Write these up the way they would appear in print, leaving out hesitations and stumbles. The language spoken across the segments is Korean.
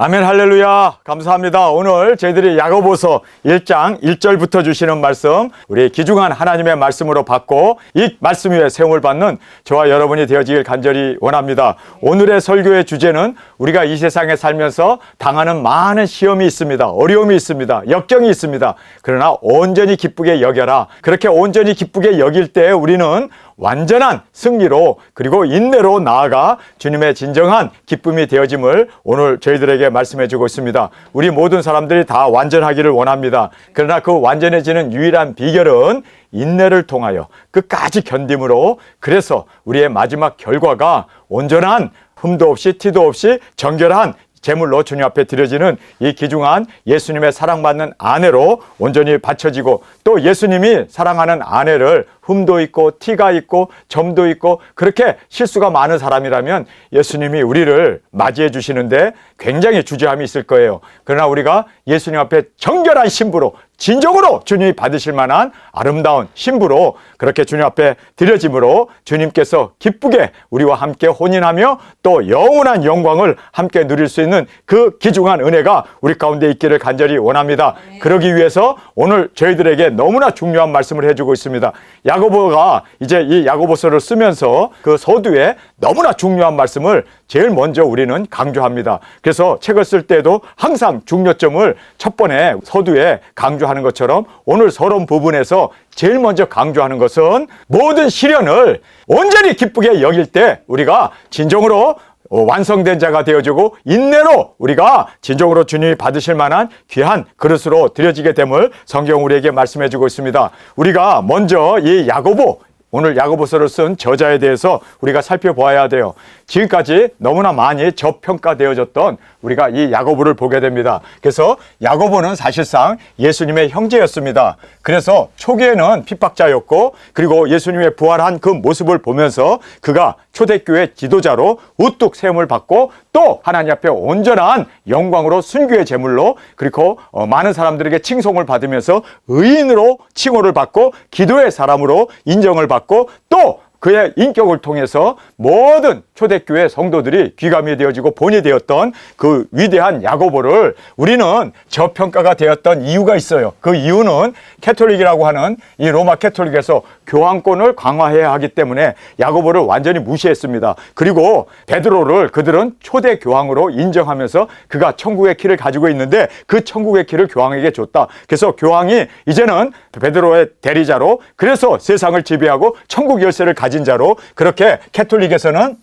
아멘, 할렐루야. 감사합니다. 오늘 저희들이 야고보서 1장 1절부터 주시는 말씀, 우리 귀중한 하나님의 말씀으로 받고 이 말씀 위에 세움을 받는 저와 여러분이 되어지길 간절히 원합니다. 오늘의 설교의 주제는 우리가 이 세상에 살면서 당하는 많은 시험이 있습니다. 어려움이 있습니다. 역경이 있습니다. 그러나 온전히 기쁘게 여겨라. 그렇게 온전히 기쁘게 여길 때 우리는 완전한 승리로 그리고 인내로 나아가 주님의 진정한 기쁨이 되어짐을 오늘 저희들에게 말씀해 주고 있습니다. 우리 모든 사람들이 다 완전하기를 원합니다. 그러나 그 완전해지는 유일한 비결은 인내를 통하여 끝까지 견딤으로, 그래서 우리의 마지막 결과가 온전한 흠도 없이 티도 없이 정결한 제물로 주님 앞에 드려지는 이 귀중한 예수님의 사랑받는 아내로 온전히 바쳐지고, 또 예수님이 사랑하는 아내를 흠도 있고 티가 있고 점도 있고 그렇게 실수가 많은 사람이라면 예수님이 우리를 맞이해 주시는데 굉장히 주저함이 있을 거예요. 그러나 우리가 예수님 앞에 정결한 신부로, 진정으로 주님이 받으실 만한 아름다운 신부로 그렇게 주님 앞에 드려짐으로 주님께서 기쁘게 우리와 함께 혼인하며 또 영원한 영광을 함께 누릴 수 있는 그 귀중한 은혜가 우리 가운데 있기를 간절히 원합니다. 그러기 위해서 오늘 저희들에게 너무나 중요한 말씀을 해주고 있습니다. 야고보가 이제 이 야고보서를 쓰면서 그 서두에 너무나 중요한 말씀을 제일 먼저 우리는 강조합니다. 그래서 책을 쓸 때도 항상 중요점을 첫 번에 서두에 강조하는 것처럼 오늘 서론 부분에서 제일 먼저 강조하는 것은 모든 시련을 온전히 기쁘게 여길 때 우리가 진정으로 완성된 자가 되어주고 인내로 우리가 진정으로 주님이 받으실 만한 귀한 그릇으로 드려지게 됨을 성경 우리에게 말씀해 주고 있습니다. 우리가 먼저 이 야고보, 오늘 야고보서를 쓴 저자에 대해서 우리가 살펴보아야 돼요. 지금까지 너무나 많이 저평가되어졌던 우리가 이 야고보를 보게 됩니다. 그래서 야고보는 사실상 예수님의 형제였습니다. 그래서 초기에는 핍박자였고, 그리고 예수님의 부활한 그 모습을 보면서 그가 초대교회 지도자로 우뚝 세움을 받고 또 하나님 앞에 온전한 영광으로 순교의 제물로, 그리고 많은 사람들에게 칭송을 받으면서 의인으로 칭호를 받고 기도의 사람으로 인정을 받고, 또 그의 인격을 통해서 모든 초대교회 성도들이 귀감이 되어지고 본이 되었던 그 위대한 야고보를 우리는 저평가가 되었던 이유가 있어요. 그 이유는 캐톨릭이라고 하는 이 로마 캐톨릭에서 교황권을 강화해야 하기 때문에 야고보를 완전히 무시했습니다. 그리고 베드로를 그들은 초대 교황으로 인정하면서 그가 천국의 키를 가지고 있는데 그 천국의 키를 교황에게 줬다. 그래서 교황이 이제는 베드로의 대리자로, 그래서 세상을 지배하고 천국 열쇠를 가진 자로, 그렇게 캐톨릭에서는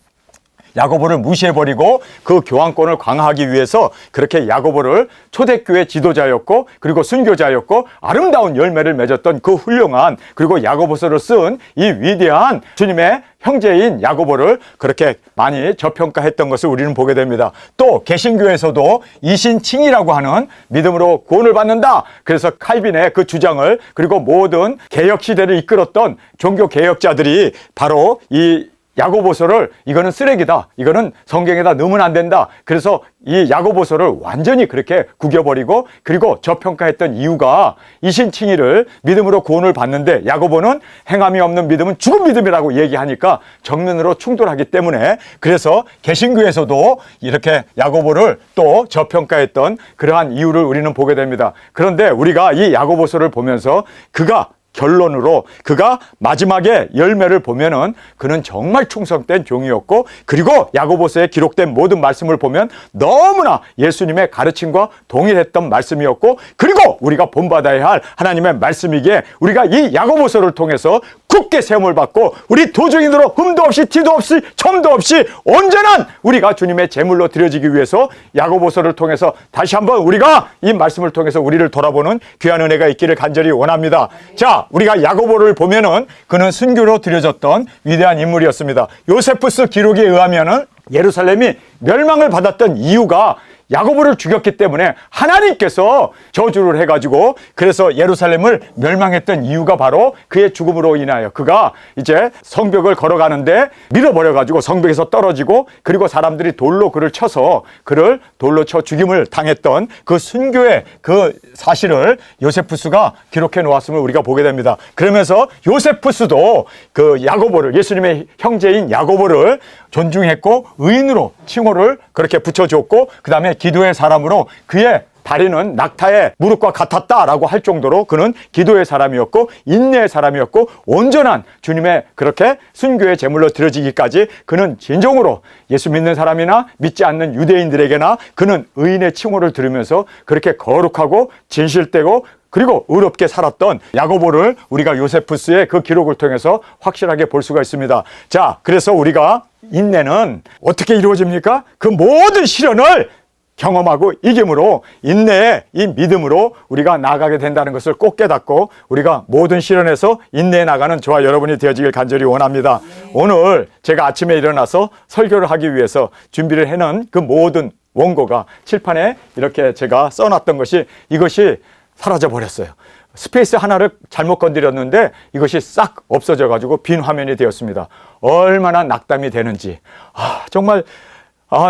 야고보를 무시해버리고 그 교황권을 강화하기 위해서 그렇게 야고보를 초대교회 지도자였고 그리고 순교자였고 아름다운 열매를 맺었던 그 훌륭한, 그리고 야고보서를 쓴 이 위대한 주님의 형제인 야고보를 그렇게 많이 저평가했던 것을 우리는 보게 됩니다. 또 개신교에서도 이신칭이라고 하는 믿음으로 구원을 받는다. 그래서 칼빈의 그 주장을, 그리고 모든 개혁시대를 이끌었던 종교개혁자들이 바로 이 야고보서를 이거는 쓰레기다, 이거는 성경에다 넣으면 안 된다, 그래서 이 야고보서를 완전히 그렇게 구겨버리고 그리고 저평가했던 이유가 이신칭의를 믿음으로 구원을 받는데 야고보는 행함이 없는 믿음은 죽은 믿음이라고 얘기하니까 정면으로 충돌하기 때문에, 그래서 개신교에서도 이렇게 야고보를 또 저평가했던 그러한 이유를 우리는 보게 됩니다. 그런데 우리가 이 야고보서를 보면서 그가 결론으로 그가 마지막에 열매를 보면은 그는 정말 충성된 종이었고, 그리고 야고보서에 기록된 모든 말씀을 보면 너무나 예수님의 가르침과 동일했던 말씀이었고, 그리고 우리가 본받아야 할 하나님의 말씀이기에 우리가 이 야고보서를 통해서 굳게 세움을 받고 우리 도중인으로 흠도 없이 티도 없이 점도 없이 온전한 우리가 주님의 제물로 드려지기 위해서 야고보서를 통해서 다시 한번 우리가 이 말씀을 통해서 우리를 돌아보는 귀한 은혜가 있기를 간절히 원합니다. 자, 우리가 야고보를 보면은 그는 순교로 드려졌던 위대한 인물이었습니다. 요세푸스 기록에 의하면은 예루살렘이 멸망을 받았던 이유가 야고보를 죽였기 때문에 하나님께서 저주를 해가지고, 그래서 예루살렘을 멸망했던 이유가 바로 그의 죽음으로 인하여 그가 이제 성벽을 걸어가는데 밀어버려가지고 성벽에서 떨어지고, 그리고 사람들이 돌로 그를 쳐서 그를 돌로 쳐 죽임을 당했던 그 순교의 그 사실을 요세푸스가 기록해 놓았음을 우리가 보게 됩니다. 그러면서 요세푸스도 그 야고보를, 예수님의 형제인 야고보를 존중했고 의인으로 칭호를 그렇게 붙여줬고, 그 다음에 기도의 사람으로 그의 다리는 낙타의 무릎과 같았다라고 할 정도로 그는 기도의 사람이었고 인내의 사람이었고 온전한 주님의 그렇게 순교의 제물로 드려지기까지 그는 진정으로 예수 믿는 사람이나 믿지 않는 유대인들에게나 그는 의인의 칭호를 들으면서 그렇게 거룩하고 진실되고 그리고 의롭게 살았던 야고보를 우리가 요세푸스의 그 기록을 통해서 확실하게 볼 수가 있습니다. 자, 그래서 우리가 인내는 어떻게 이루어집니까? 그 모든 시련을 경험하고 이김으로 인내의 이 믿음으로 우리가 나아가게 된다는 것을 꼭 깨닫고 우리가 모든 시련에서 인내해 나가는 저와 여러분이 되어지길 간절히 원합니다. 오늘 제가 아침에 일어나서 설교를 하기 위해서 준비를 해놓은 그 모든 원고가 칠판에 이렇게 제가 써놨던 것이 이것이 사라져 버렸어요. 스페이스 하나를 잘못 건드렸는데 이것이 싹 없어져 가지고 빈 화면이 되었습니다. 얼마나 낙담이 되는지 정말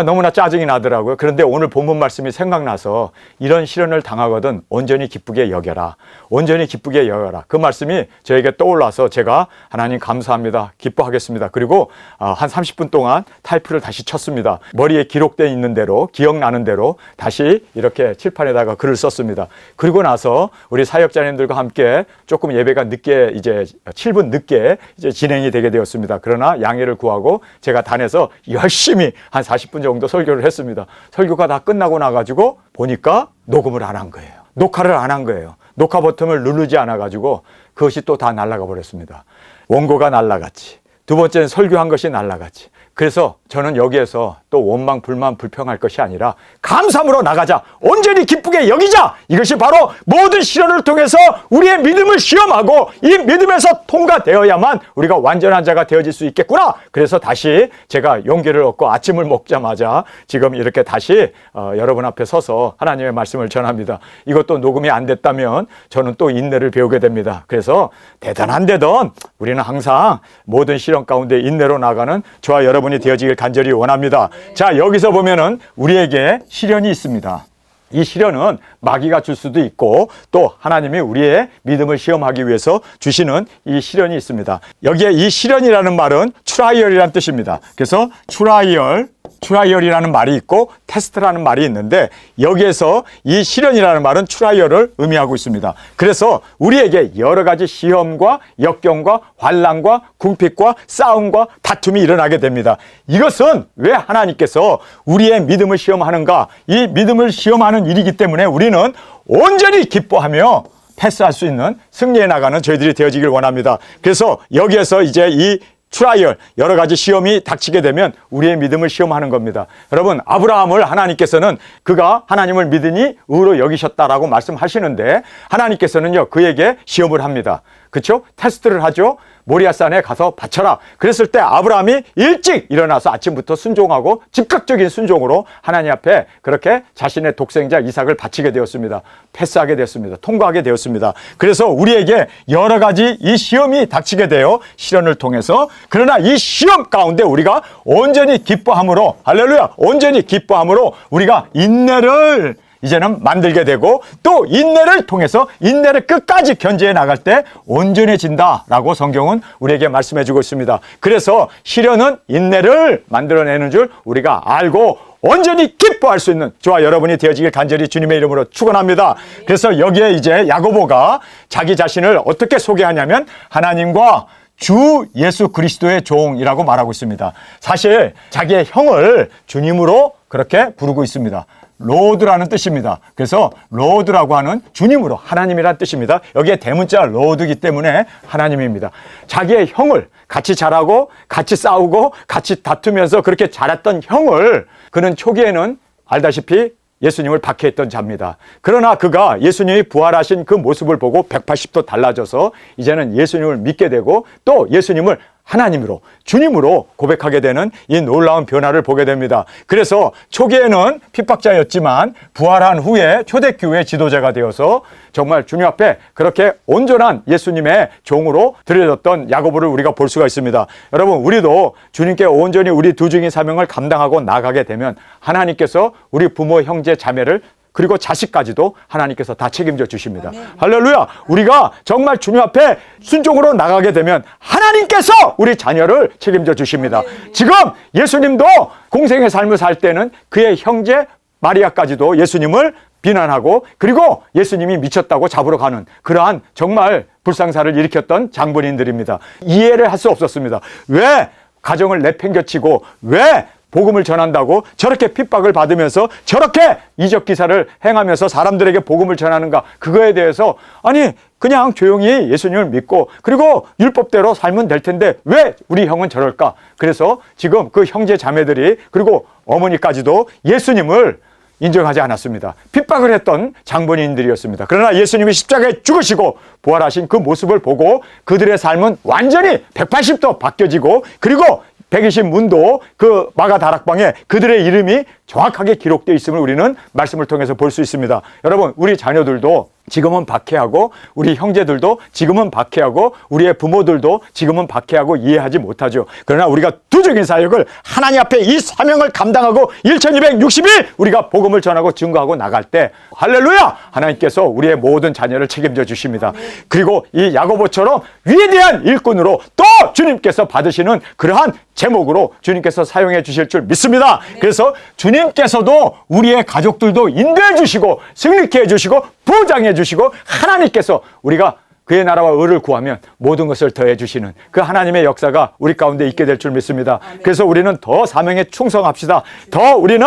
너무나 짜증이 나더라고요. 그런데 오늘 본문 말씀이 생각나서 이런 시련을 당하거든 온전히 기쁘게 여겨라. 온전히 기쁘게 여겨라. 그 말씀이 저에게 떠올라서 제가 하나님 감사합니다. 기뻐하겠습니다. 그리고 한 30분 동안 타이프를 다시 쳤습니다. 머리에 기록되어 있는 대로 기억나는 대로 다시 이렇게 칠판에다가 글을 썼습니다. 그리고 나서 우리 사역자님들과 함께 조금 예배가 늦게 이제 7분 늦게 이제 진행이 되게 되었습니다. 그러나 양해를 구하고 제가 단에서 열심히 한 40분 정도 설교를 했습니다. 설교가 다 끝나고 나가지고 보니까 녹음을 안 한 거예요. 녹화를 안 한 거예요. 녹화 버튼을 누르지 않아가지고 그것이 또 다 날아가 버렸습니다. 원고가 날아갔지. 두 번째는 설교한 것이 날아갔지. 그래서 저는 여기에서 또 원망, 불만, 불평할 것이 아니라 감사함으로 나가자. 온전히 기쁘게 여기자. 이것이 바로 모든 시련을 통해서 우리의 믿음을 시험하고 이 믿음에서 통과되어야만 우리가 완전한 자가 되어질 수 있겠구나. 그래서 다시 제가 용기를 얻고 아침을 먹자마자 지금 이렇게 다시 여러분 앞에 서서 하나님의 말씀을 전합니다. 이것도 녹음이 안 됐다면 저는 또 인내를 배우게 됩니다. 그래서 대단한 데든 우리는 항상 모든 시련 가운데 인내로 나가는 저와 여러분이 되어지길 간절히 원합니다. 자, 여기서 보면은 우리에게 시련이 있습니다. 이 시련은 마귀가 줄 수도 있고 또 하나님이 우리의 믿음을 시험하기 위해서 주시는 이 시련이 있습니다. 여기에 이 시련이라는 말은 트라이얼이라는 뜻입니다. 그래서 트라이얼이라는 말이 있고 테스트라는 말이 있는데 여기에서 이 시련이라는 말은 트라이얼을 의미하고 있습니다. 그래서 우리에게 여러 가지 시험과 역경과 환난과 궁핍과 싸움과 다툼이 일어나게 됩니다. 이것은 왜 하나님께서 우리의 믿음을 시험하는가? 이 믿음을 시험하는 일이기 때문에 우리는 온전히 기뻐하며 패스할 수 있는 승리해 나가는 저희들이 되어지길 원합니다. 그래서 여기에서 이제 이 트라이얼, 여러 가지 시험이 닥치게 되면 우리의 믿음을 시험하는 겁니다. 여러분, 아브라함을 하나님께서는 그가 하나님을 믿으니 의로 여기셨다라고 말씀하시는데 하나님께서는요 그에게 시험을 합니다. 그렇죠? 테스트를 하죠. 모리아산에 가서 바쳐라. 그랬을 때 아브라함이 일찍 일어나서 아침부터 순종하고 즉각적인 순종으로 하나님 앞에 그렇게 자신의 독생자 이삭을 바치게 되었습니다. 패스하게 되었습니다. 통과하게 되었습니다. 그래서 우리에게 여러 가지 이 시험이 닥치게 되어 시련을 통해서 그러나 이 시험 가운데 우리가 온전히 기뻐함으로 할렐루야 온전히 기뻐함으로 우리가 인내를 이제는 만들게 되고 또 인내를 통해서 인내를 끝까지 견제해 나갈 때 온전해진다라고 성경은 우리에게 말씀해 주고 있습니다. 그래서 시련은 인내를 만들어내는 줄 우리가 알고 온전히 기뻐할 수 있는 저와 여러분이 되어지길 간절히 주님의 이름으로 축원합니다. 그래서 여기에 이제 야고보가 자기 자신을 어떻게 소개하냐면 하나님과 주 예수 그리스도의 종이라고 말하고 있습니다. 사실 자기의 형을 주님으로 그렇게 부르고 있습니다. 로드라는 뜻입니다. 그래서 로드라고 하는 주님으로 하나님이라는 뜻입니다. 여기에 대문자 로드이기 때문에 하나님입니다. 자기의 형을 같이 자라고 같이 싸우고 같이 다투면서 그렇게 자랐던 형을 그는 초기에는 알다시피 예수님을 박해했던 자입니다. 그러나 그가 예수님이 부활하신 그 모습을 보고 180도 달라져서 이제는 예수님을 믿게 되고 또 예수님을 하나님으로 주님으로 고백하게 되는 이 놀라운 변화를 보게 됩니다. 그래서 초기에는 핍박자였지만 부활한 후에 초대교회 지도자가 되어서 정말 주님 앞에 그렇게 온전한 예수님의 종으로 드려졌던 야고보를 우리가 볼 수가 있습니다. 여러분 우리도 주님께 온전히 우리 두 증인 사명을 감당하고 나가게 되면 하나님께서 우리 부모 형제 자매를 그리고 자식까지도 하나님께서 다 책임져 주십니다. 아멘. 할렐루야. 우리가 정말 주님 앞에 순종으로 나가게 되면 하나님께서 우리 자녀를 책임져 주십니다. 아멘. 지금 예수님도 공생의 삶을 살 때는 그의 형제 마리아까지도 예수님을 비난하고 그리고 예수님이 미쳤다고 잡으러 가는 그러한 정말 불상사를 일으켰던 장본인들입니다. 이해를 할 수 없었습니다. 왜 가정을 내팽겨치고 왜 복음을 전한다고 저렇게 핍박을 받으면서 저렇게 이적 기사를 행하면서 사람들에게 복음을 전하는가? 그거에 대해서 아니 그냥 조용히 예수님을 믿고 그리고 율법대로 살면 될 텐데 왜 우리 형은 저럴까? 그래서 지금 그 형제 자매들이 그리고 어머니까지도 예수님을 인정하지 않았습니다. 핍박을 했던 장본인들이었습니다. 그러나 예수님이 십자가에 죽으시고 부활하신 그 모습을 보고 그들의 삶은 완전히 180도 바뀌어지고 그리고 120문도 그 마가 다락방에 그들의 이름이 정확하게 기록되어 있음을 우리는 말씀을 통해서 볼 수 있습니다. 여러분, 우리 자녀들도 지금은 박해하고 우리 형제들도 지금은 박해하고 우리의 부모들도 지금은 박해하고 이해하지 못하죠. 그러나 우리가 두적인 사역을 하나님 앞에 이 사명을 감당하고 1260일 우리가 복음을 전하고 증거하고 나갈 때 할렐루야! 하나님께서 우리의 모든 자녀를 책임져 주십니다. 그리고 이 야고보처럼 위대한 일꾼으로 또 주님께서 받으시는 그러한 제목으로 주님께서 사용해 주실 줄 믿습니다. 그래서 주님께서도 우리의 가족들도 인도해 주시고 승리케 해 주시고 보장해 주시고 하나님께서 우리가 그의 나라와 의를 구하면 모든 것을 더해 주시는 그 하나님의 역사가 우리 가운데 있게 될 줄 믿습니다. 그래서 우리는 더 사명에 충성합시다. 더 우리는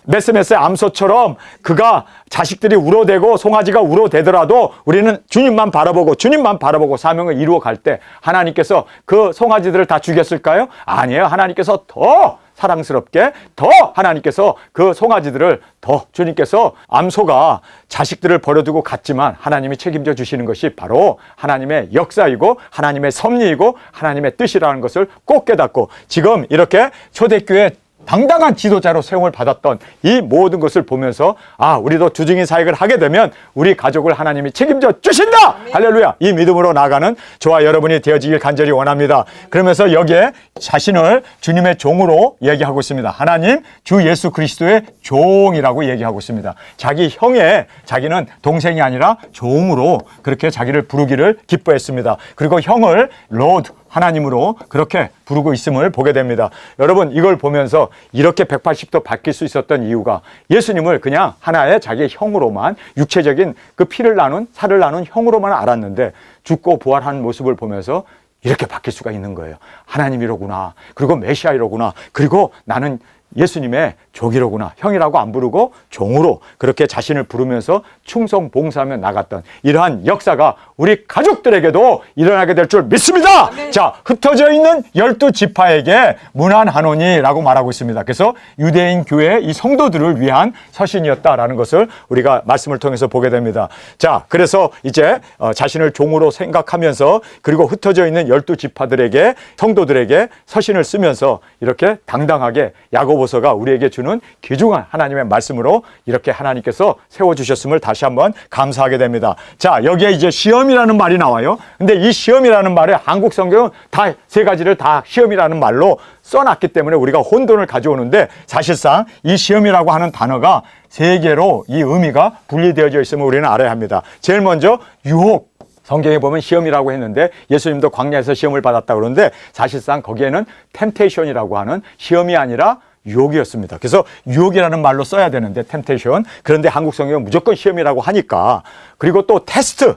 메스메스 암소처럼 그가 자식들이 울어대고 송아지가 울어대더라도 우리는 주님만 바라보고 사명을 이루어 갈 때 하나님께서 그 송아지들을 다 죽였을까요? 아니에요. 하나님께서 더 사랑스럽게 더 하나님께서 그 송아지들을 더 주님께서 암소가 자식들을 버려두고 갔지만 하나님이 책임져 주시는 것이 바로 하나님의 역사이고 하나님의 섭리이고 하나님의 뜻이라는 것을 꼭 깨닫고 지금 이렇게 초대교회 당당한 지도자로 세움을 받았던 이 모든 것을 보면서 아 우리도 주중인 사역을 하게 되면 우리 가족을 하나님이 책임져 주신다. 할렐루야. 이 믿음으로 나가는 저와 여러분이 되어지길 간절히 원합니다. 그러면서 여기에 자신을 주님의 종으로 얘기하고 있습니다. 하나님 주 예수 그리스도의 종이라고 얘기하고 있습니다. 자기 형의 자기는 동생이 아니라 종으로 그렇게 자기를 부르기를 기뻐했습니다. 그리고 형을 로드 하나님으로 그렇게 부르고 있음을 보게 됩니다. 여러분 이걸 보면서 이렇게 180도 바뀔 수 있었던 이유가 예수님을 그냥 하나의 자기의 형으로만 육체적인 그 피를 나눈 살을 나눈 형으로만 알았는데 죽고 부활한 모습을 보면서 이렇게 바뀔 수가 있는 거예요. 하나님이로구나. 그리고 메시아이로구나. 그리고 나는 예수님의 종이로구나. 형이라고 안 부르고 종으로 그렇게 자신을 부르면서 충성 봉사하며 나갔던 이러한 역사가 우리 가족들에게도 일어나게 될 줄 믿습니다. 네. 자, 흩어져 있는 12지파에게 문안하노니라고 말하고 있습니다. 그래서 유대인 교회의 이 성도들을 위한 서신이었다라는 것을 우리가 말씀을 통해서 보게 됩니다. 자, 그래서 이제 자신을 종으로 생각하면서 그리고 흩어져 있는 12지파들에게 성도들에게 서신을 쓰면서 이렇게 당당하게 야고보서가 우리에게 주는 귀중한 하나님의 말씀으로 이렇게 하나님께서 세워주셨음을 다시 한번 감사하게 됩니다. 자, 여기에 이제 시험이라는 말이 나와요. 근데 이 시험이라는 말에 한국 성경은 다 세 가지를 다 시험이라는 말로 써놨기 때문에 우리가 혼돈을 가져오는데 사실상 이 시험이라고 하는 단어가 세 개로 이 의미가 분리되어져 있음을 우리는 알아야 합니다. 제일 먼저 유혹. 성경에 보면 시험이라고 했는데 예수님도 광야에서 시험을 받았다 그러는데 사실상 거기에는 템테이션이라고 하는 시험이 아니라 유혹이었습니다. 그래서 유혹이라는 말로 써야 되는데 템테이션. 그런데 한국 성경은 무조건 시험이라고 하니까 그리고 또 테스트.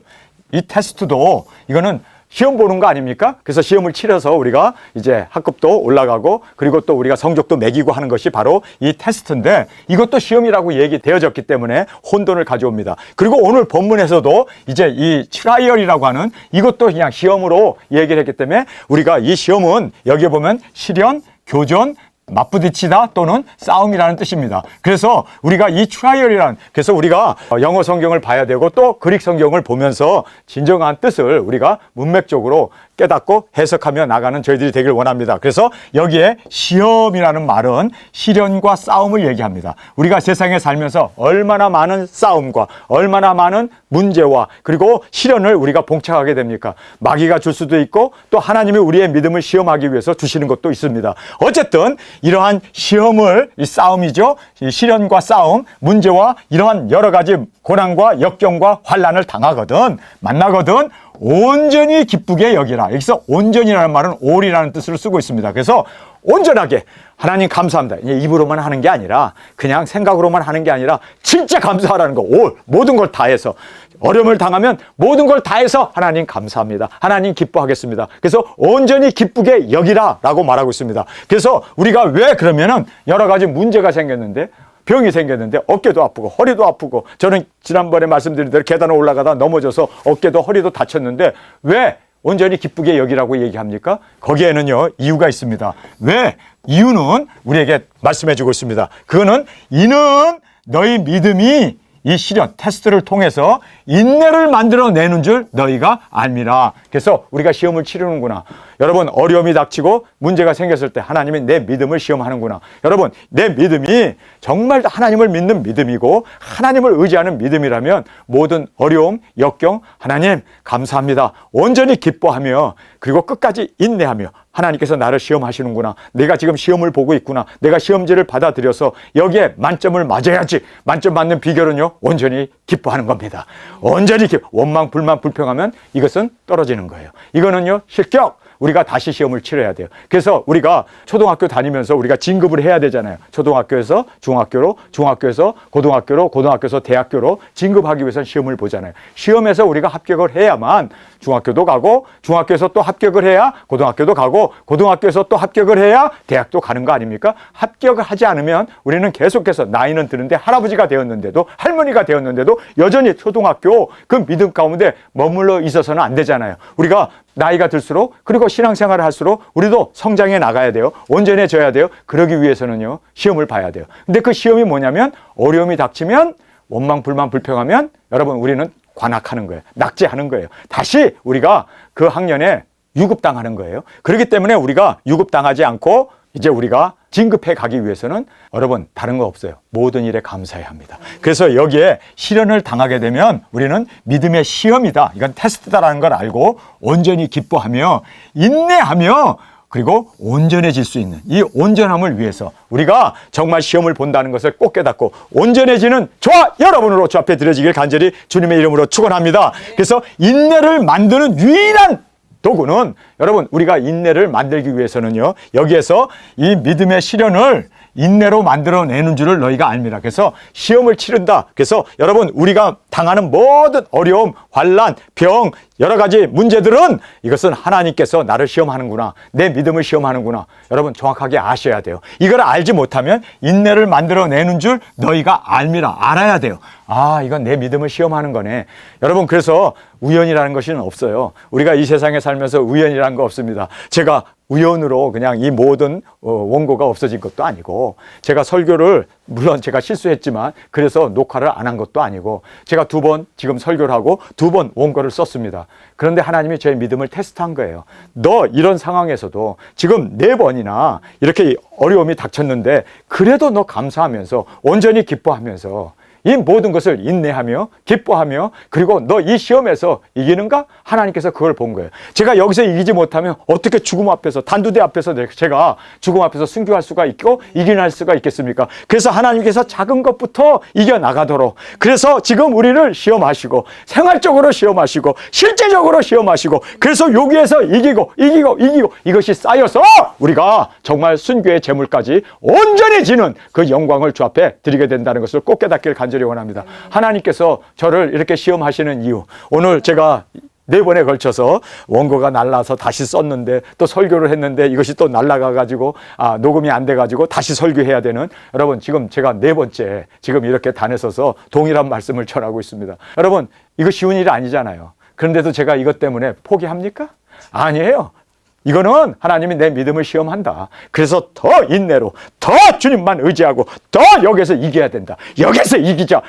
이 테스트도 이거는 시험 보는 거 아닙니까? 그래서 시험을 치러서 우리가 이제 학급도 올라가고 그리고 또 우리가 성적도 매기고 하는 것이 바로 이 테스트인데 이것도 시험이라고 얘기되어졌기 때문에 혼돈을 가져옵니다. 그리고 오늘 본문에서도 이제 이 트라이얼이라고 하는 이것도 그냥 시험으로 얘기를 했기 때문에 우리가 이 시험은 여기에 보면 시련, 교전, 맞부딪히다 또는 싸움이라는 뜻입니다. 그래서 우리가 이 트라이얼이라는 그래서 우리가 영어 성경을 봐야 되고 또 그릭 성경을 보면서 진정한 뜻을 우리가 문맥적으로 깨닫고 해석하며 나가는 저희들이 되길 원합니다. 그래서 여기에 시험이라는 말은 시련과 싸움을 얘기합니다. 우리가 세상에 살면서 얼마나 많은 싸움과 얼마나 많은 문제와 그리고 시련을 우리가 봉착하게 됩니까? 마귀가 줄 수도 있고 또 하나님이 우리의 믿음을 시험하기 위해서 주시는 것도 있습니다. 어쨌든 이러한 시험을 이 싸움이죠. 이 시련과 싸움, 문제와 이러한 여러 가지 고난과 역경과 환난을 당하거든 만나거든 온전히 기쁘게 여기라. 여기서 온전이라는 말은 all이라는 뜻으로 쓰고 있습니다. 그래서 온전하게 하나님 감사합니다. 입으로만 하는 게 아니라 그냥 생각으로만 하는 게 아니라 진짜 감사하라는 거. all, 모든 걸 다해서 어려움을 당하면 모든 걸 다해서 하나님 감사합니다. 하나님 기뻐하겠습니다. 그래서 온전히 기쁘게 여기라 라고 말하고 있습니다. 그래서 우리가 왜 그러면은 여러 가지 문제가 생겼는데 병이 생겼는데 어깨도 아프고 허리도 아프고 저는 지난번에 말씀드린 대로 계단을 올라가다 넘어져서 어깨도 허리도 다쳤는데 왜 온전히 기쁘게 여기라고 얘기합니까? 거기에는요 이유가 있습니다. 왜? 이유는 우리에게 말씀해 주고 있습니다. 그거는 이는 너희 믿음이 이 시련, 테스트를 통해서 인내를 만들어내는 줄 너희가 알미라. 그래서 우리가 시험을 치르는구나. 여러분 어려움이 닥치고 문제가 생겼을 때 하나님이 내 믿음을 시험하는구나. 여러분 내 믿음이 정말 하나님을 믿는 믿음이고 하나님을 의지하는 믿음이라면 모든 어려움, 역경 하나님 감사합니다. 온전히 기뻐하며 그리고 끝까지 인내하며 하나님께서 나를 시험하시는구나. 내가 지금 시험을 보고 있구나. 내가 시험지를 받아들여서 여기에 만점을 맞아야지. 만점 받는 비결은요 온전히 기뻐하는 겁니다. 온전히 원망, 불만, 불평하면 이것은 떨어지는 거예요. 이거는요 실격. 우리가 다시 시험을 치러야 돼요. 그래서 우리가 초등학교 다니면서 우리가 진급을 해야 되잖아요. 초등학교에서 중학교로, 중학교에서 고등학교로, 고등학교에서 대학교로 진급하기 위해서 시험을 보잖아요. 시험에서 우리가 합격을 해야만 중학교도 가고 중학교에서 또 합격을 해야 고등학교도 가고 고등학교에서 또 합격을 해야 대학도 가는 거 아닙니까? 합격을 하지 않으면 우리는 계속해서 나이는 드는데 할아버지가 되었는데도 할머니가 되었는데도 여전히 초등학교 그 믿음 가운데 머물러 있어서는 안 되잖아요. 우리가 나이가 들수록 그리고 신앙생활을 할수록 우리도 성장해 나가야 돼요. 온전해져야 돼요. 그러기 위해서는요 시험을 봐야 돼요. 근데 그 시험이 뭐냐면 어려움이 닥치면 원망, 불만, 불평하면 여러분 우리는 관학하는 거예요. 낙제하는 거예요. 다시 우리가 그 학년에 유급당하는 거예요. 그렇기 때문에 우리가 유급당하지 않고 이제 우리가 진급해 가기 위해서는 여러분 다른 거 없어요. 모든 일에 감사해야 합니다. 그래서 여기에 시련을 당하게 되면 우리는 믿음의 시험이다. 이건 테스트다라는 걸 알고 온전히 기뻐하며 인내하며 그리고 온전해질 수 있는 이 온전함을 위해서 우리가 정말 시험을 본다는 것을 꼭 깨닫고 온전해지는 저와 여러분으로 주 앞에 드려지길 간절히 주님의 이름으로 축원합니다. 그래서 인내를 만드는 유일한 도구는 여러분 우리가 인내를 만들기 위해서는요 여기에서 이 믿음의 시련을 인내로 만들어내는 줄을 너희가 알미라. 그래서 시험을 치른다. 그래서 여러분 우리가 당하는 모든 어려움, 환난, 병, 여러 가지 문제들은 이것은 하나님께서 나를 시험하는구나. 내 믿음을 시험하는구나. 여러분 정확하게 아셔야 돼요. 이걸 알지 못하면 인내를 만들어내는 줄 너희가 알미라. 알아야 돼요. 아, 이건 내 믿음을 시험하는 거네. 여러분 그래서 우연이라는 것이 없어요. 우리가 이 세상에 살면서 우연이라는 거 없습니다. 제가 우연으로 그냥 이 모든 원고가 없어진 것도 아니고 제가 설교를 물론 제가 실수했지만 그래서 녹화를 안 한 것도 아니고 제가 2번 지금 설교를 하고 2번 원고를 썼습니다. 그런데 하나님이 저의 믿음을 테스트한 거예요. 너 이런 상황에서도 지금 4번이나 이렇게 어려움이 닥쳤는데 그래도 너 감사하면서 온전히 기뻐하면서 이 모든 것을 인내하며 기뻐하며 그리고 너 이 시험에서 이기는가? 하나님께서 그걸 본 거예요. 제가 여기서 이기지 못하면 어떻게 죽음 앞에서 단두대 앞에서 제가 죽음 앞에서 순교할 수가 있고 이겨낼 수가 있겠습니까? 그래서 하나님께서 작은 것부터 이겨나가도록 그래서 지금 우리를 시험하시고 생활적으로 시험하시고 실제적으로 시험하시고 그래서 여기에서 이기고 이것이 쌓여서 우리가 정말 순교의 제물까지 온전히 지는 그 영광을 주 앞에 드리게 된다는 것을 꼭 깨닫길 간절히 원합니다. 하나님께서 저를 이렇게 시험하시는 이유 오늘 제가 4번에 걸쳐서 원고가 날라서 다시 썼는데 또 설교를 했는데 이것이 또 날라가가지고 녹음이 안 돼가지고 다시 설교해야 되는 여러분 지금 제가 4번째 지금 이렇게 단에 서서 동일한 말씀을 전하고 있습니다. 여러분 이거 쉬운 일이 아니잖아요. 그런데도 제가 이것 때문에 포기합니까? 아니에요. 이거는 하나님이 내 믿음을 시험한다. 그래서 더 인내로 더 주님만 의지하고 더 여기서 이겨야 된다. 여기서 이기자.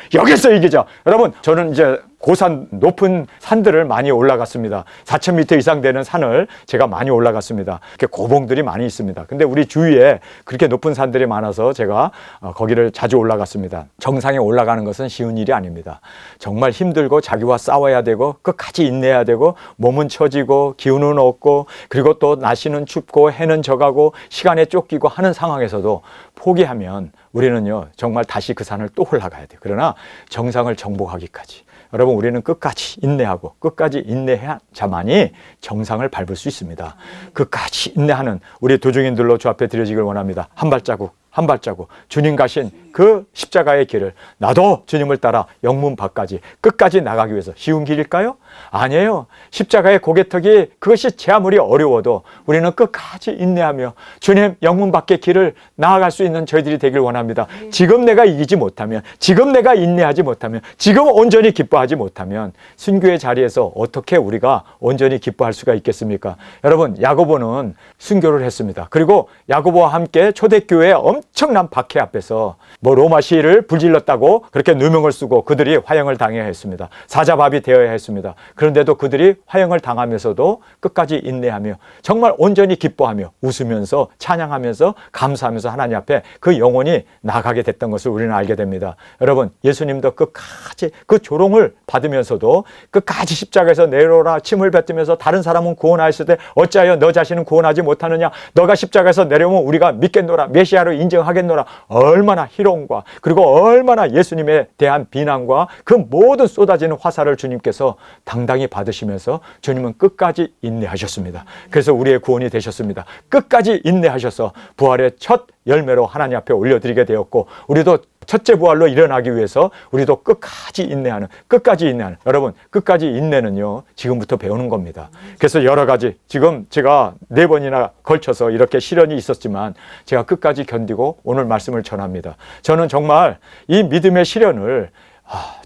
여러분 저는 이제 고산 높은 산들을 많이 올라갔습니다. 4,000m 이상 되는 산을 제가 많이 올라갔습니다. 이렇게 고봉들이 많이 있습니다. 근데 우리 주위에 그렇게 높은 산들이 많아서 제가 거기를 자주 올라갔습니다. 정상에 올라가는 것은 쉬운 일이 아닙니다. 정말 힘들고 자기와 싸워야 되고 끝까지 인내해야 되고 몸은 처지고 기운은 없고 그리고 또 날씨는 춥고 해는 져가고 시간에 쫓기고 하는 상황에서도 포기하면 우리는요 정말 다시 그 산을 또 올라가야 돼요. 그러나 정상을 정복하기까지 여러분, 우리는 끝까지 인내하고 끝까지 인내해야만이 정상을 밟을 수 있습니다. 끝까지 인내하는 우리 도중인들로 주 앞에 드려지길 원합니다. 한 발자국 한 발자국 주님 가신 그 십자가의 길을 나도 주님을 따라 영문 밖까지 끝까지 나가기 위해서 쉬운 길일까요? 아니에요. 십자가의 고개턱이 그것이 제 아무리 어려워도 우리는 끝까지 인내하며 주님 영문 밖의 길을 나아갈 수 있는 저희들이 되길 원합니다. 지금 내가 이기지 못하면, 지금 내가 인내하지 못하면, 지금 온전히 기뻐하지 못하면 순교의 자리에서 어떻게 우리가 온전히 기뻐할 수가 있겠습니까? 여러분, 야고보는 순교를 했습니다. 그리고 야고보와 함께 초대교회의 엄청난 박해 앞에서 로마 시위를 불질렀다고 그렇게 누명을 쓰고 그들이 화형을 당해야 했습니다. 사자밥이 되어야 했습니다. 그런데도 그들이 화형을 당하면서도 끝까지 인내하며 정말 온전히 기뻐하며 웃으면서 찬양하면서 감사하면서 하나님 앞에 그 영혼이 나가게 됐던 것을 우리는 알게 됩니다. 여러분, 예수님도 끝까지 그 조롱을 받으면서도 끝까지 십자가에서 내려오라 침을 뱉으면서 다른 사람은 구원하였을 때 어찌하여 너 자신은 구원하지 못하느냐? 너가 십자가에서 내려오면 우리가 믿겠노라, 메시아로 인정하겠노라. 얼마나 희롱과 그리고 얼마나 예수님에 대한 비난과 그 모든 쏟아지는 화살을 주님께서 당당히 받으시면서 주님은 끝까지 인내하셨습니다. 그래서 우리의 구원이 되셨습니다. 끝까지 인내하셔서 부활의 첫 열매로 하나님 앞에 올려드리게 되었고, 우리도 첫째 부활로 일어나기 위해서 우리도 끝까지 인내하는, 여러분, 끝까지 인내는요 지금부터 배우는 겁니다. 그래서 여러 가지 지금 제가 4번이나 걸쳐서 이렇게 시련이 있었지만 제가 끝까지 견디고 오늘 말씀을 전합니다. 저는 정말 이 믿음의 시련을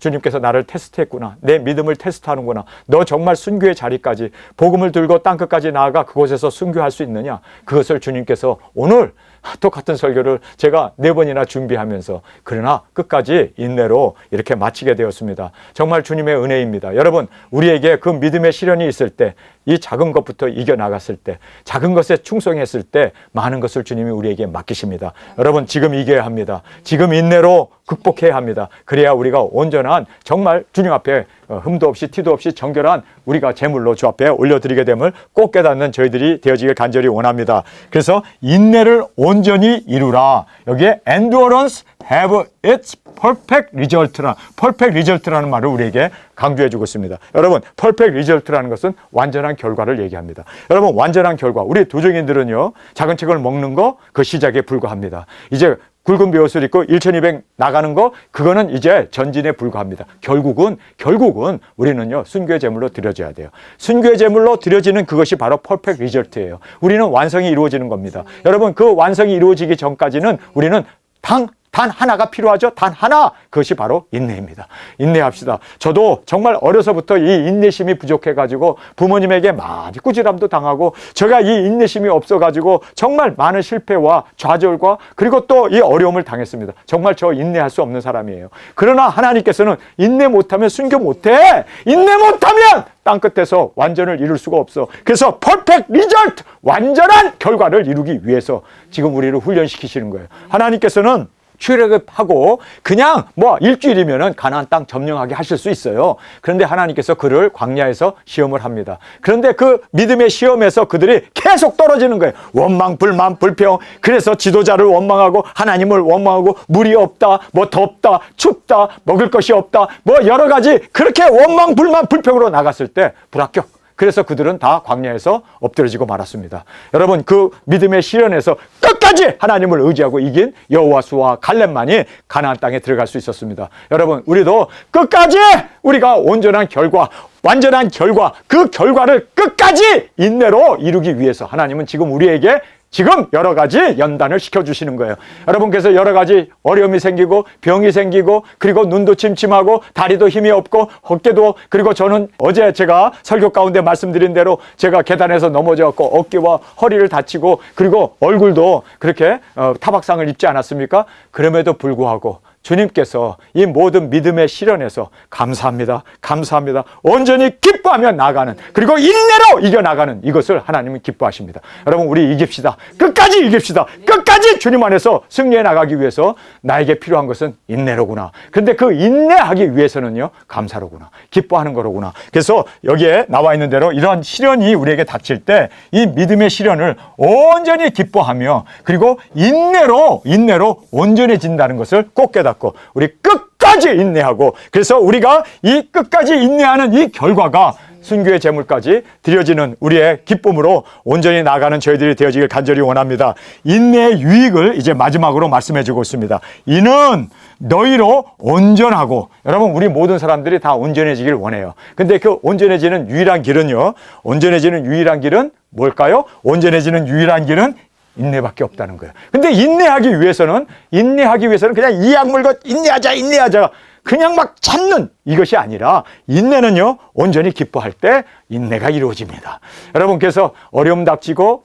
주님께서 나를 테스트했구나, 내 믿음을 테스트하는구나, 너 정말 순교의 자리까지 복음을 들고 땅끝까지 나아가 그곳에서 순교할 수 있느냐, 그것을 주님께서 오늘 똑같은 설교를 제가 4번이나 준비하면서 그러나 끝까지 인내로 이렇게 마치게 되었습니다. 정말 주님의 은혜입니다. 여러분, 우리에게 그 믿음의 시련이 있을 때, 이 작은 것부터 이겨나갔을 때, 작은 것에 충성했을 때 많은 것을 주님이 우리에게 맡기십니다. 여러분, 지금 이겨야 합니다. 지금 인내로 극복해야 합니다. 그래야 우리가 온전한, 정말 주님 앞에 흠도 없이 티도 없이 정결한 우리가 제물로 주 앞에 올려드리게 됨을 꼭 깨닫는 저희들이 되어지길 간절히 원합니다. 그래서 인내를 온전히 이루라. 여기에 endurance have its perfect result라는 말을 우리에게 강조해주고 있습니다. 여러분, perfect result라는 것은 완전한 결과를 얘기합니다. 여러분, 완전한 결과, 우리 도적인들은요 작은 책을 먹는 거 그 시작에 불과합니다. 이제 굵은 베옷을 입고 1200 나가는 거, 그거는 이제 전진에 불과합니다. 결국은 우리는요 순교의 제물로 드려져야 돼요. 순교의 제물로 드려지는 그것이 바로 퍼펙트 리절트예요. 우리는 완성이 이루어지는 겁니다. 여러분, 그 완성이 이루어지기 전까지는 우리는 단 하나가 필요하죠. 단 하나, 그것이 바로 인내입니다. 인내합시다. 저도 정말 어려서부터 이 인내심이 부족해가지고 부모님에게 많이 꾸지람도 당하고, 제가 이 인내심이 없어가지고 정말 많은 실패와 좌절과 그리고 또 이 어려움을 당했습니다. 정말 저 인내할 수 없는 사람이에요. 그러나 하나님께서는 인내 못하면 순교 못해. 인내 못하면 땅끝에서 완전을 이룰 수가 없어. 그래서 퍼펙트 리절트, 완전한 결과를 이루기 위해서 지금 우리를 훈련시키시는 거예요. 하나님께서는 출애굽하고 그냥 일주일이면은 가나안 땅 점령하게 하실 수 있어요. 그런데 하나님께서 그를 광야에서 시험을 합니다. 그런데 그 믿음의 시험에서 그들이 계속 떨어지는 거예요. 원망, 불만, 불평. 그래서 지도자를 원망하고 하나님을 원망하고, 물이 없다, 덥다, 춥다, 먹을 것이 없다, 여러 가지 그렇게 원망, 불만, 불평으로 나갔을 때 불합격. 그래서 그들은 다 광야에서 엎드려지고 말았습니다. 여러분, 그 믿음의 시련에서 끝까지 하나님을 의지하고 이긴 여호와수와 갈렙만이 가나안 땅에 들어갈 수 있었습니다. 여러분, 우리도 끝까지 우리가 온전한 결과, 완전한 결과, 그 결과를 끝까지 인내로 이루기 위해서 하나님은 지금 우리에게 지금 여러 가지 연단을 시켜주시는 거예요. 여러분, 그래서 여러 가지 어려움이 생기고 병이 생기고 그리고 눈도 침침하고 다리도 힘이 없고 어깨도, 그리고 저는 어제 제가 설교 가운데 말씀드린 대로 제가 계단에서 넘어져갖고 어깨와 허리를 다치고 그리고 얼굴도 그렇게 타박상을 입지 않았습니까? 그럼에도 불구하고 주님께서 이 모든 믿음의 시련에서 감사합니다, 온전히 기뻐하며 나가는, 그리고 인내로 이겨나가는 이것을 하나님은 기뻐하십니다. 여러분, 우리 이깁시다. 끝까지 이깁시다. 끝까지 주님 안에서 승리해 나가기 위해서 나에게 필요한 것은 인내로구나. 그런데 그 인내하기 위해서는요 감사로구나, 기뻐하는 거로구나. 그래서 여기에 나와 있는 대로 이러한 시련이 우리에게 닥칠 때 이 믿음의 시련을 온전히 기뻐하며 그리고 인내로 온전해진다는 것을 꼭 깨닫고 깨닫고 우리 끝까지 인내하고, 그래서 우리가 이 끝까지 인내하는 이 결과가 순교의 제물까지 드려지는 우리의 기쁨으로 온전히 나아가는 저희들이 되어지길 간절히 원합니다. 인내의 유익을 이제 마지막으로 말씀해 주고 있습니다. 이는 너희로 온전하고, 여러분 우리 모든 사람들이 다 온전해지길 원해요. 근데 그 온전해지는 유일한 길은요, 온전해지는 유일한 길은 뭘까요? 온전해지는 유일한 길은 인내밖에 없다는 거예요. 근데 인내하기 위해서는 그냥 이 약물과 인내하자 그냥 막 참는 이것이 아니라, 인내는요 온전히 기뻐할 때 인내가 이루어집니다. 여러분, 그래서 어려움 닥치고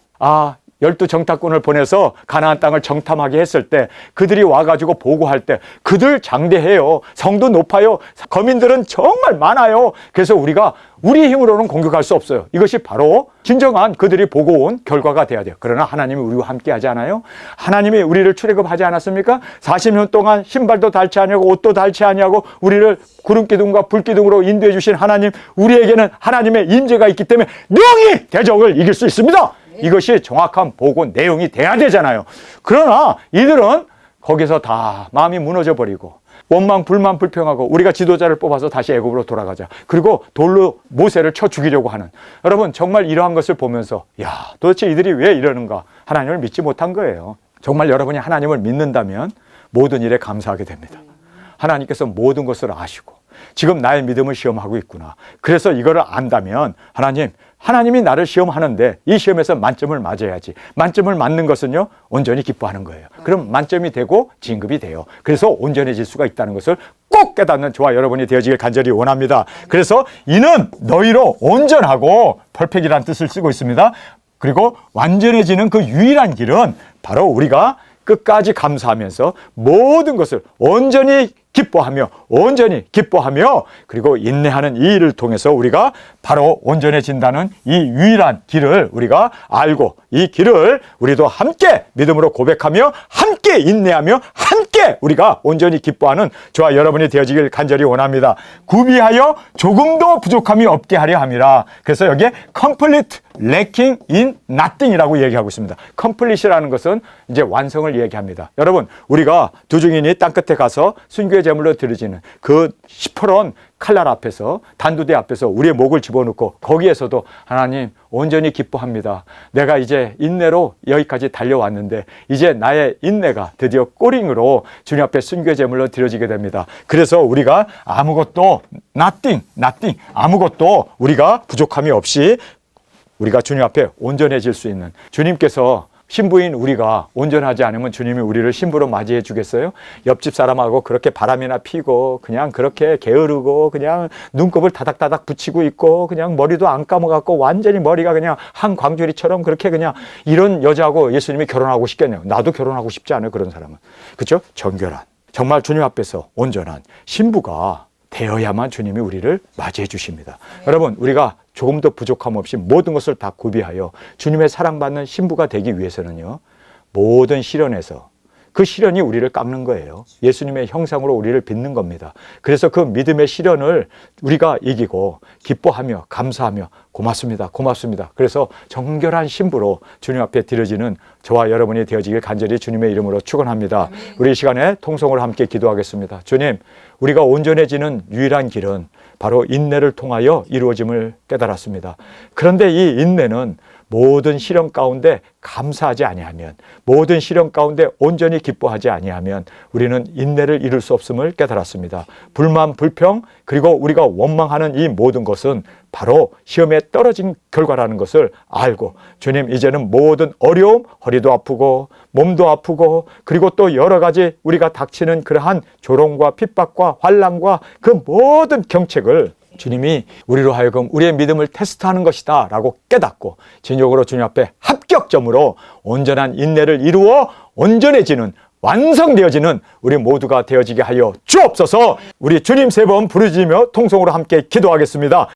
12정탐꾼을 보내서 가나안 땅을 정탐하게 했을 때, 그들이 와가지고 보고할 때 그들 장대해요. 성도 높아요. 거민들은 정말 많아요. 그래서 우리가 우리 힘으로는 공격할 수 없어요. 이것이 바로 진정한 그들이 보고 온 결과가 돼야 돼요. 그러나 하나님이 우리와 함께 하지 않아요? 하나님이 우리를 출애굽하지 않았습니까? 40년 동안 신발도 닳지 아니하고 옷도 닳지 아니하고 우리를 구름기둥과 불기둥으로 인도해 주신 하나님, 우리에게는 하나님의 임재가 있기 때문에 능히 대적을 이길 수 있습니다. 이것이 정확한 보고 내용이 돼야 되잖아요. 그러나 이들은 거기서 다 마음이 무너져 버리고 원망, 불만, 불평하고 우리가 지도자를 뽑아서 다시 애굽으로 돌아가자. 그리고 돌로 모세를 쳐 죽이려고 하는, 여러분 정말 이러한 것을 보면서 도대체 이들이 왜 이러는가? 하나님을 믿지 못한 거예요. 정말 여러분이 하나님을 믿는다면 모든 일에 감사하게 됩니다. 하나님께서 모든 것을 아시고 지금 나의 믿음을 시험하고 있구나. 그래서 이거를 안다면 하나님이 나를 시험하는데 이 시험에서 만점을 맞아야지. 만점을 맞는 것은요 온전히 기뻐하는 거예요. 그럼 만점이 되고 진급이 돼요. 그래서 온전해질 수가 있다는 것을 꼭 깨닫는 저와 여러분이 되어지길 간절히 원합니다. 그래서 이는 너희로 온전하고, 퍼펙트이라는 뜻을 쓰고 있습니다. 그리고 완전해지는 그 유일한 길은 바로 우리가 끝까지 감사하면서 모든 것을 온전히 기뻐하며 그리고 인내하는 이 일을 통해서 우리가 바로 온전해진다는 이 유일한 길을 우리가 알고, 이 길을 우리도 함께 믿음으로 고백하며 함께 인내하며 함께 우리가 온전히 기뻐하는 저와 여러분이 되어지길 간절히 원합니다. 구비하여 조금도 부족함이 없게 하려 함이라. 그래서 여기에 complete, lacking in nothing이라고 얘기하고 있습니다. complete이라는 것은 이제 완성을 얘기합니다. 여러분, 우리가 두 증인이 땅끝에 가서 순교의 제물로 드려지는 그 시퍼런 칼날 앞에서, 단두대 앞에서 우리의 목을 집어넣고 거기에서도 하나님 온전히 기뻐합니다. 내가 이제 인내로 여기까지 달려왔는데 이제 나의 인내가 드디어 꼬링으로 주님 앞에 순교의 제물로 드려지게 됩니다. 그래서 우리가 아무것도 아무것도 우리가 부족함이 없이 우리가 주님 앞에 온전해질 수 있는, 주님께서 신부인 우리가 온전하지 않으면 주님이 우리를 신부로 맞이해 주겠어요? 옆집 사람하고 그렇게 바람이나 피고 그냥 그렇게 게으르고 그냥 눈곱을 다닥다닥 붙이고 있고 그냥 머리도 안 감아갖고 완전히 머리가 그냥 한 광주리처럼 그렇게 그냥 이런 여자하고 예수님이 결혼하고 싶겠네요. 나도 결혼하고 싶지 않아요, 그런 사람은. 그렇죠? 정결한, 정말 주님 앞에서 온전한 신부가 되어야만 주님이 우리를 맞이해 주십니다. 여러분, 우리가 조금도 부족함 없이 모든 것을 다 구비하여 주님의 사랑받는 신부가 되기 위해서는요, 모든 시련에서 그 시련이 우리를 깎는 거예요. 예수님의 형상으로 우리를 빚는 겁니다. 그래서 그 믿음의 시련을 우리가 이기고 기뻐하며 감사하며 고맙습니다. 그래서 정결한 신부로 주님 앞에 드려지는 저와 여러분이 되어지길 간절히 주님의 이름으로 축원합니다. 우리 이 시간에 통성을 함께 기도하겠습니다. 주님, 우리가 온전해지는 유일한 길은 바로 인내를 통하여 이루어짐을 깨달았습니다. 그런데 이 인내는 모든 시련 가운데 감사하지 아니하면, 모든 시련 가운데 온전히 기뻐하지 아니하면 우리는 인내를 이룰 수 없음을 깨달았습니다. 불만, 불평, 그리고 우리가 원망하는 이 모든 것은 바로 시험에 떨어진 결과라는 것을 알고, 주님, 이제는 모든 어려움, 허리도 아프고 몸도 아프고 그리고 또 여러 가지 우리가 닥치는 그러한 조롱과 핍박과 환난과 그 모든 경책을 주님이 우리로 하여금 우리의 믿음을 테스트하는 것이다 라고 깨닫고 진정으로 주님 앞에 합격점으로 온전한 인내를 이루어 온전해지는, 완성되어지는 우리 모두가 되어지게 하여 주옵소서. 우리 주님 세 번 부르짖으며 통성으로 함께 기도하겠습니다.